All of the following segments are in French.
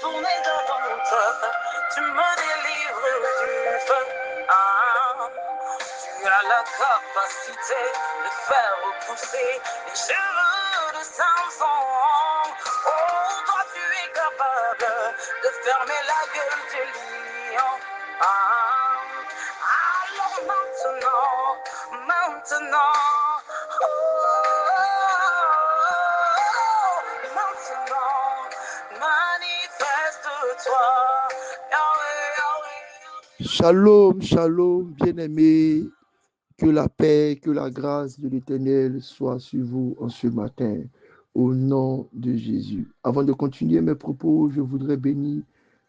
tourner dans ton doute, tu me délivres du feu. Ah, tu as la capacité de faire repousser les cheveux de Samson. Oh, toi tu es capable de fermer la gueule du lion. Ah, alors maintenant, maintenant, manifeste-toi, Yahweh, Yahweh. Shalom, shalom, bien-aimés. Que la paix, que la grâce de l'Éternel soit sur vous en ce matin, au nom de Jésus. Avant de continuer mes propos, je voudrais bénir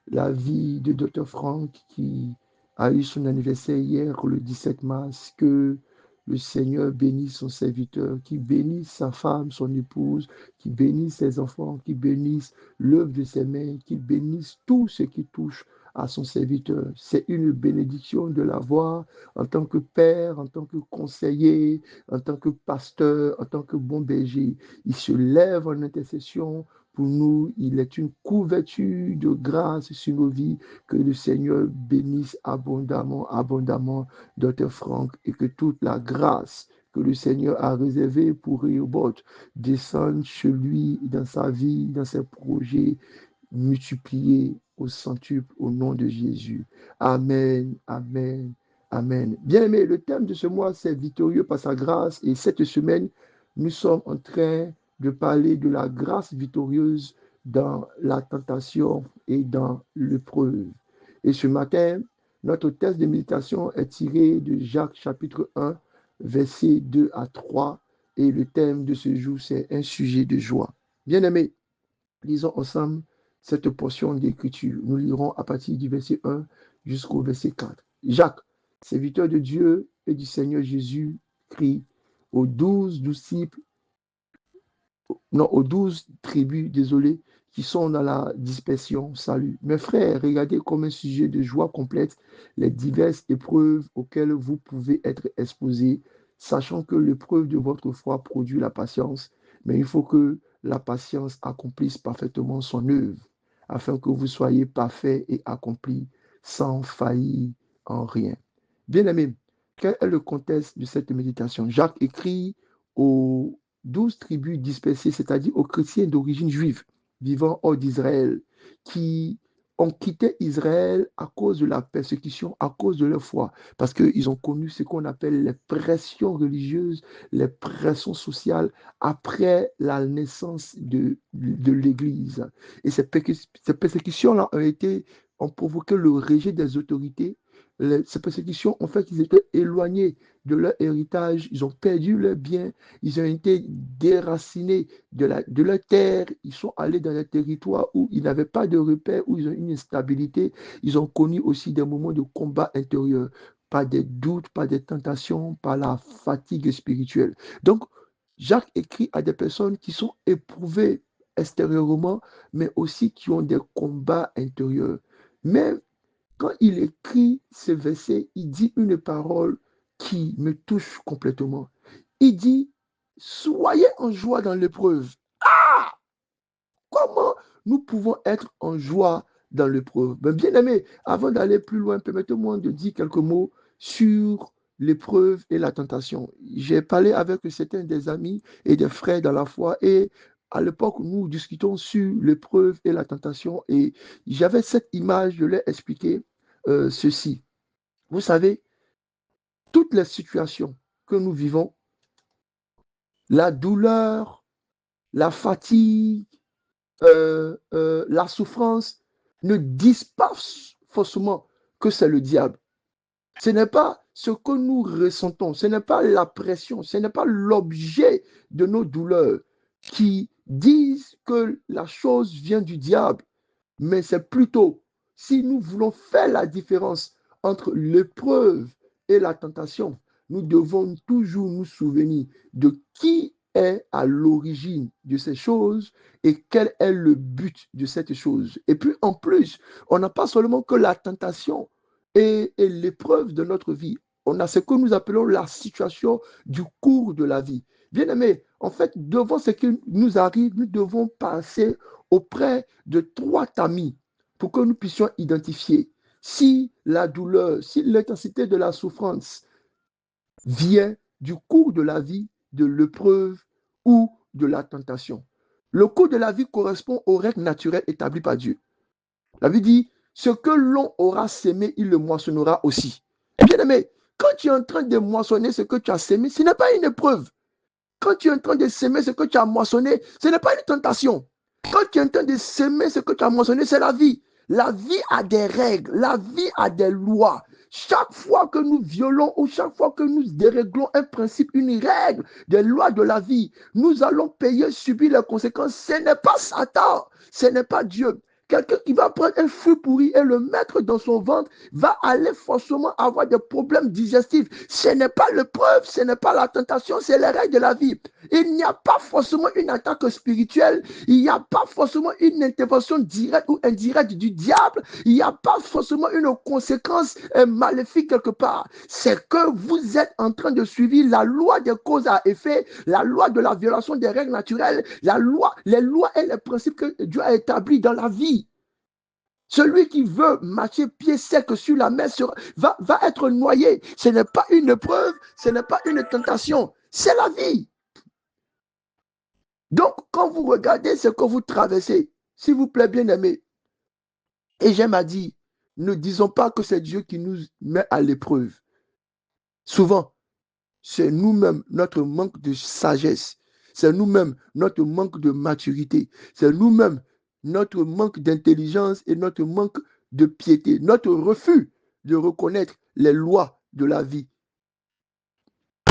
la vie de Dr. Frank qui a eu son anniversaire hier, le 17 mars. Que le Seigneur bénisse son serviteur, qui bénisse sa femme, son épouse, qui bénisse ses enfants, qui bénisse l'œuvre de ses mains, qui bénisse tout ce qui touche à son serviteur. C'est une bénédiction de l'avoir en tant que père, en tant que conseiller, en tant que pasteur, en tant que bon berger. Il se lève en intercession pour nous. Il est une couverture de grâce sur nos vies. Que le Seigneur bénisse abondamment, abondamment Dr. Frank et que toute la grâce que le Seigneur a réservée pour Rehoboth descende chez lui, dans sa vie, dans ses projets, multipliés au centuple au nom de Jésus. Amen, amen. Amen. Bien aimé, le thème de ce mois, c'est victorieux par sa grâce. Et cette semaine, nous sommes en train de parler de la grâce victorieuse dans la tentation et dans l'épreuve. Et ce matin, notre texte de méditation est tiré de Jacques chapitre 1, versets 2 à 3. Et le thème de ce jour, c'est un sujet de joie. Bien aimé, lisons ensemble cette portion d'écriture. Nous lirons à partir du verset 1 jusqu'au verset 4. Jacques, serviteur de Dieu et du Seigneur Jésus, crie aux 12 disciples, non, aux 12 tribus, désolé, qui sont dans la dispersion. Salut. Mes frères, regardez comme un sujet de joie complète les diverses épreuves auxquelles vous pouvez être exposés, sachant que l'épreuve de votre foi produit la patience, mais il faut que la patience accomplisse parfaitement son œuvre, afin que vous soyez parfaits et accomplis sans faillir en rien. Bien-aimés, quel est le contexte de cette méditation? Jacques écrit aux 12 tribus dispersées, c'est-à-dire aux chrétiens d'origine juive vivant hors d'Israël, qui ont quitté Israël à cause de la persécution, à cause de leur foi, parce qu'ils ont connu ce qu'on appelle les pressions religieuses, les pressions sociales après la naissance de l'Église. Et ces persécutions-là ont provoqué le rejet des autorités. Ces persécutions ont fait qu'ils étaient éloignés de leur héritage, ils ont perdu leurs biens, ils ont été déracinés de leur terre, ils sont allés dans des territoires où ils n'avaient pas de repères, où ils ont une instabilité, ils ont connu aussi des moments de combat intérieur, pas des doutes, pas des tentations, pas la fatigue spirituelle. Donc, Jacques écrit à des personnes qui sont éprouvées extérieurement, mais aussi qui ont des combats intérieurs. Mais quand il écrit ce verset, il dit une parole qui me touche complètement. Il dit, soyez en joie dans l'épreuve. Ah! Comment nous pouvons être en joie dans l'épreuve? Bien aimé, avant d'aller plus loin, permettez-moi de dire quelques mots sur l'épreuve et la tentation. J'ai parlé avec certains des amis et des frères dans la foi et à l'époque, nous discutons sur l'épreuve et la tentation et j'avais cette image de leur expliquer ceci. Vous savez, toutes les situations que nous vivons, la douleur, la fatigue, la souffrance, ne disent pas forcément que c'est le diable. Ce n'est pas ce que nous ressentons, ce n'est pas la pression, ce n'est pas l'objet de nos douleurs qui disent que la chose vient du diable, mais c'est plutôt si nous voulons faire la différence entre l'épreuve et la tentation, nous devons toujours nous souvenir de qui est à l'origine de ces choses et quel est le but de cette chose. Et puis en plus, on n'a pas seulement que la tentation et l'épreuve de notre vie. On a ce que nous appelons la situation du cours de la vie. Bien aimé, en fait, devant ce qui nous arrive, nous devons passer auprès de trois tamis. pour que nous puissions identifier si la douleur, si l'intensité de la souffrance vient du cours de la vie, de l'épreuve ou de la tentation. Le cours de la vie correspond aux règles naturelles établies par Dieu. La Bible dit, ce que l'on aura sémé, il le moissonnera aussi. Bien aimé, quand tu es en train de moissonner ce que tu as sémé, ce n'est pas une épreuve. Quand tu es en train de s'aimer ce que tu as moissonné, ce n'est pas une tentation. Quand tu es en train de s'aimer ce que tu as moissonné, c'est la vie. La vie a des règles, la vie a des lois. Chaque fois que nous violons ou chaque fois que nous déréglons un principe, une règle, des lois de la vie, nous allons payer, subir les conséquences. Ce n'est pas Satan, ce n'est pas Dieu. Quelqu'un qui va prendre un fruit pourri et le mettre dans son ventre va aller forcément avoir des problèmes digestifs. Ce n'est pas l'épreuve, ce n'est pas la tentation, c'est les règles de la vie. Il n'y a pas forcément une attaque spirituelle, il n'y a pas forcément une intervention directe ou indirecte du diable, il n'y a pas forcément une conséquence maléfique quelque part. C'est que vous êtes en train de suivre la loi des causes à effet, la loi de la violation des règles naturelles, les lois et les principes que Dieu a établis dans la vie. Celui qui veut marcher pied sec sur la mer va être noyé. Ce n'est pas une épreuve, ce n'est pas une tentation, c'est la vie. Donc, quand vous regardez ce que vous traversez, s'il vous plaît, bien-aimés, et j'aime à dire, ne disons pas que c'est Dieu qui nous met à l'épreuve. Souvent, c'est nous-mêmes, notre manque de sagesse, c'est nous-mêmes, notre manque de maturité, c'est nous-mêmes, notre manque d'intelligence et notre manque de piété, notre refus de reconnaître les lois de la vie,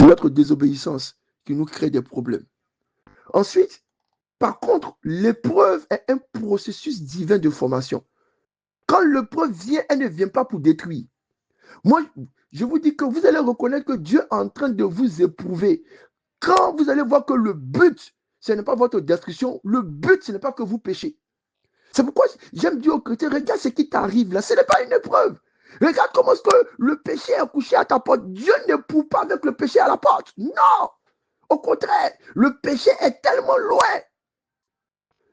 notre désobéissance qui nous crée des problèmes. Ensuite, par contre, l'épreuve est un processus divin de formation. Quand l'épreuve vient, elle ne vient pas pour détruire. Moi, je vous dis que vous allez reconnaître que Dieu est en train de vous éprouver. Quand vous allez voir que le but, ce n'est pas votre destruction, le but, ce n'est pas que vous péchez. C'est pourquoi j'aime dire aux chrétiens, regarde ce qui t'arrive là, ce n'est pas une épreuve. Regarde comment est-ce que le péché est couché à ta porte. Dieu ne n'éprouve pas avec le péché à la porte. Non, au contraire, le péché est tellement loin.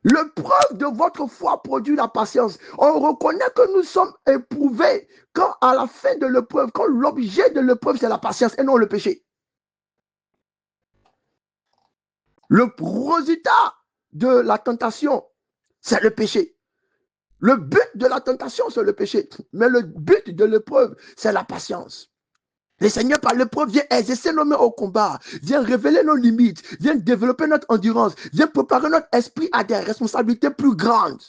L'épreuve de votre foi produit la patience. On reconnaît que nous sommes éprouvés quand à la fin de l'épreuve, quand l'objet de l'épreuve c'est la patience et non le péché. Le résultat de la tentation, c'est le péché. Le but de la tentation, c'est le péché. Mais le but de l'épreuve, c'est la patience. Le Seigneur, par l'épreuve, vient exercer nos mains au combat, vient révéler nos limites, vient développer notre endurance, vient préparer notre esprit à des responsabilités plus grandes.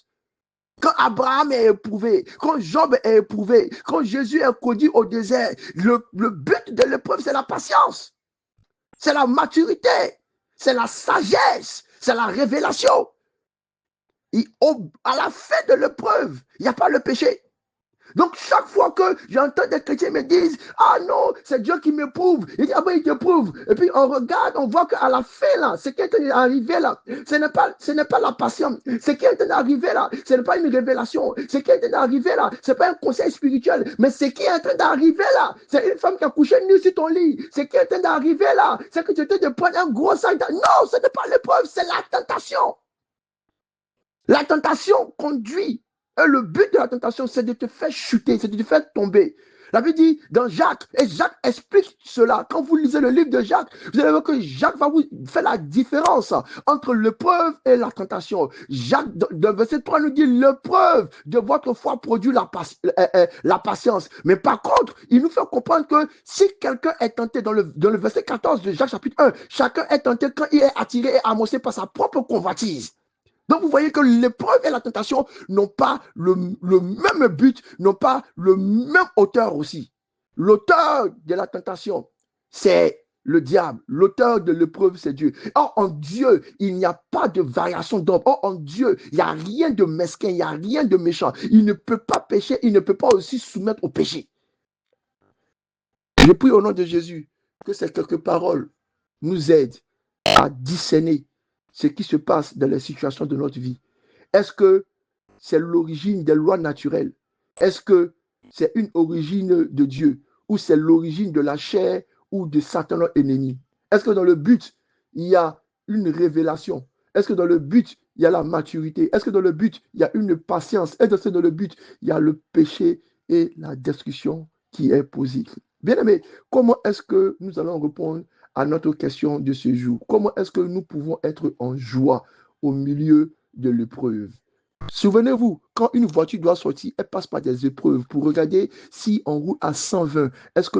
Quand Abraham est éprouvé, quand Job est éprouvé, quand Jésus est conduit au désert, le but de l'épreuve, c'est la patience. C'est la maturité, c'est la sagesse, c'est la révélation. Et à la fin de l'épreuve, il n'y a pas le péché. Donc, chaque fois que j'entends des chrétiens me disent, ah non, c'est Dieu qui m'éprouve. Il dit, ah ben, il t'éprouve. Et puis, on regarde, on voit qu'à la fin, là, ce qui est arrivé là, ce n'est pas la patience. Ce qui est arrivé là, ce n'est pas une révélation. Ce qui est arrivé là, ce n'est pas un conseil spirituel. Mais ce qui est en train d'arriver là, c'est une femme qui a couché nue sur ton lit. Ce qui est en train d'arriver là, c'est que tu es en train de prendre un gros sac. Non, ce n'est pas l'épreuve, c'est la tentation. La tentation conduit. Et le but de la tentation, c'est de te faire chuter, c'est de te faire tomber. La Bible dit dans Jacques, et Jacques explique cela. Quand vous lisez le livre de Jacques, vous allez voir que Jacques va vous faire la différence entre l'épreuve et la tentation. Jacques, dans le verset 3, nous dit l'épreuve de votre foi produit la patience. Mais par contre, il nous fait comprendre que si quelqu'un est tenté, dans le verset 14 de Jacques chapitre 1, chacun est tenté quand il est attiré et amossé par sa propre convoitise. Donc, vous voyez que l'épreuve et la tentation n'ont pas le même but, n'ont pas le même auteur aussi. L'auteur de la tentation, c'est le diable. L'auteur de l'épreuve, c'est Dieu. Or, en Dieu, il n'y a pas de variation d'ordre. Or, en Dieu, il n'y a rien de mesquin, il n'y a rien de méchant. Il ne peut pas pécher, il ne peut pas aussi soumettre au péché. Je prie au nom de Jésus que ces quelques paroles nous aident à discerner ce qui se passe dans les situations de notre vie. Est-ce que c'est l'origine des lois naturelles? Est-ce que c'est une origine de Dieu? Ou c'est l'origine de la chair ou de Satan, notre ennemi? Est-ce que dans le but, il y a une révélation? Est-ce que dans le but, il y a la maturité? Est-ce que dans le but, il y a une patience? Est-ce que dans le but, il y a le péché et la destruction qui est posée? Bien aimé, comment est-ce que nous allons répondre à notre question de ce jour? Comment est-ce que nous pouvons être en joie au milieu de l'épreuve? Souvenez-vous, quand une voiture doit sortir, elle passe par des épreuves pour regarder si on roule à 120. Est-ce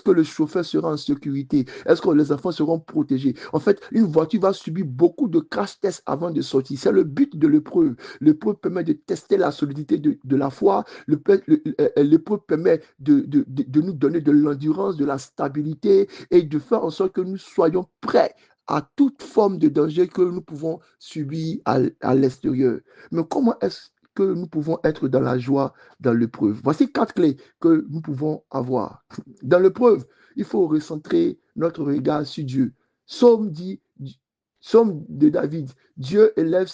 que le chauffeur sera en sécurité? Est-ce que les enfants seront protégés? En fait, une voiture va subir beaucoup de crash tests avant de sortir. C'est le but de l'épreuve. L'épreuve permet de tester la solidité de la foi. L'épreuve permet de nous donner de l'endurance, de la stabilité et de faire en sorte que nous soyons prêts à toute forme de danger que nous pouvons subir à l'extérieur. Mais comment est-ce que nous pouvons être dans la joie dans l'épreuve? Voici 4 clés que nous pouvons avoir. Dans l'épreuve, il faut recentrer notre regard sur Dieu. Psaume dit, Psaume de David, Dieu élève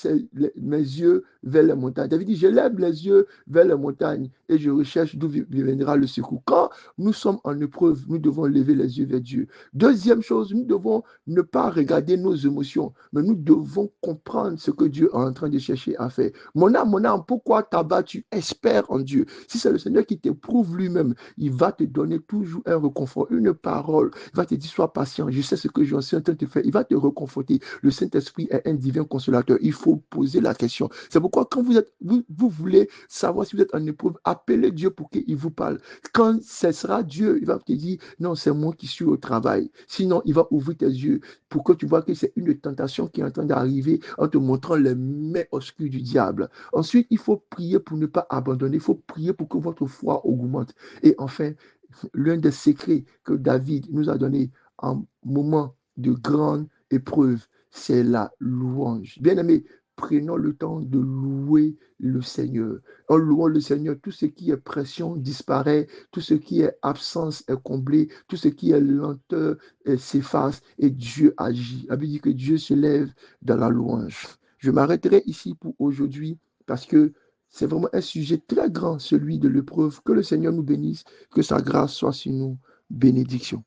mes yeux vers les montagnes. David dit, je lève les yeux vers les montagnes et je recherche d'où viendra le secours. Quand nous sommes en épreuve, nous devons lever les yeux vers Dieu. Deuxième chose, nous devons ne pas regarder nos émotions, mais nous devons comprendre ce que Dieu est en train de chercher à faire. Mon âme, pourquoi t'abattu? Espère en Dieu. Si c'est le Seigneur qui t'éprouve lui-même, il va te donner toujours un réconfort, une parole. Il va te dire, sois patient, je sais ce que je suis en train de faire. Il va te réconforter. Le Saint-Esprit est un divin consolateur. Il faut poser la question. C'est pourquoi quand vous voulez savoir si vous êtes en épreuve, appelez Dieu pour qu'il vous parle. Quand ce sera Dieu, il va te dire, non, c'est moi qui suis au travail. Sinon, il va ouvrir tes yeux pour que tu vois que c'est une tentation qui est en train d'arriver en te montrant les mains obscures du diable. Ensuite, il faut prier pour ne pas abandonner. Il faut prier pour que votre foi augmente. Et enfin, l'un des secrets que David nous a donné en moment de grande épreuve, c'est la louange. Bien aimé, prenons le temps de louer le Seigneur. En louant le Seigneur, tout ce qui est pression disparaît, tout ce qui est absence est comblé, tout ce qui est lenteur s'efface et Dieu agit. La Bible dit que Dieu se lève dans la louange. Je m'arrêterai ici pour aujourd'hui parce que c'est vraiment un sujet très grand, celui de l'épreuve. Que le Seigneur nous bénisse, que sa grâce soit sur nous. Bénédiction.